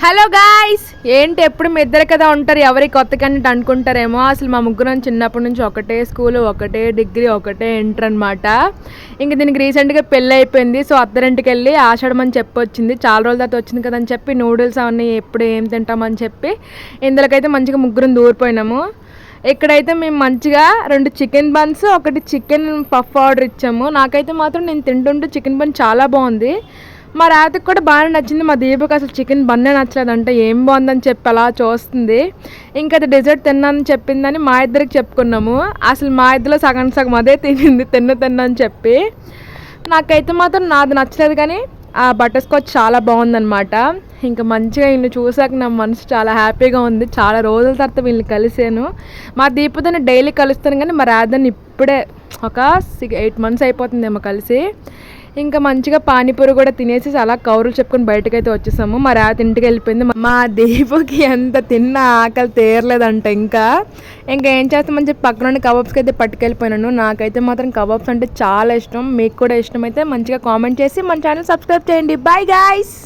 Hello guys, ఏంటి ఎప్పుడు మీ ఇద్దరు కదా ఉంటారు, ఎవరి కొత్త కంటే అనుకుంటారేమో. అసలు మా ముగ్గురం చిన్నప్పటి నుంచి ఒకటే స్కూల్, ఒకటే డిగ్రీ, ఒకటే ఇంటర్ అనమాట. ఇంక దీనికి రీసెంట్గా పెళ్ళి అయిపోయింది. సో అత్తరింటికి వెళ్ళి ఆషాఢమని చెప్పి వచ్చింది. చాలా రోజుల తర్వాత వచ్చింది కదా అని చెప్పి నూడిల్స్ అవన్నీ ఎప్పుడు ఏం తింటామని చెప్పి ఇందులోకైతే మంచిగా ముగ్గురం దూరిపోయినాము. ఇక్కడైతే మేము మంచిగా 2 chicken buns, 1 chicken puff order ఇచ్చాము. నాకైతే మాత్రం నేను తింటుంటే చికెన్ బన్ చాలా బాగుంది. మా రాతకి కూడా బాగానే నచ్చింది. మా దీపకు అసలు చికెన్ బన్నే నచ్చలేదంటే ఏం బాగుందని చెప్పి అలా చూస్తుంది. ఇంకా అది డెజర్ట్ తిన్నానని చెప్పిందని మా ఇద్దరికి చెప్పుకున్నాము. అసలు మా ఇద్దరు సగం సగం అదే తినింది తిన్నని చెప్పి. నాకైతే మాత్రం నాది నచ్చలేదు, కానీ ఆ బటర్ స్కాచ్ చాలా బాగుందనమాట. ఇంకా మంచిగా వీళ్ళని చూసాక నా మనసు చాలా హ్యాపీగా ఉంది. చాలా రోజుల తర్వాత వీళ్ళని కలిసాను. మా దీపదని డైలీ కలుస్తాను, కానీ మా రాధని ఇప్పుడే ఒక 8 months అయిపోతుందేమో కలిసి. ఇంకా మంచిగా పానీపూరి కూడా తినేసి అలా కౌరులు చెప్పుకొని బయటకైతే వచ్చేసాము. మా రాత ఇంటికి వెళ్ళిపోయింది. మా దీపుకి ఎంత తిన్న ఆకలి తీరలేదంట. ఇంకా ఏం చేస్తామని చెప్పి పక్కన నుండి కబాబ్స్కి అయితే పట్టుకెళ్ళిపోయినాను. నాకైతే మాత్రం కబాబ్స్ అంటే చాలా ఇష్టం. మీకు కూడా ఇష్టమైతే మంచిగా కామెంట్ చేసి మన ఛానల్ సబ్స్క్రైబ్ చేయండి. Bye guys.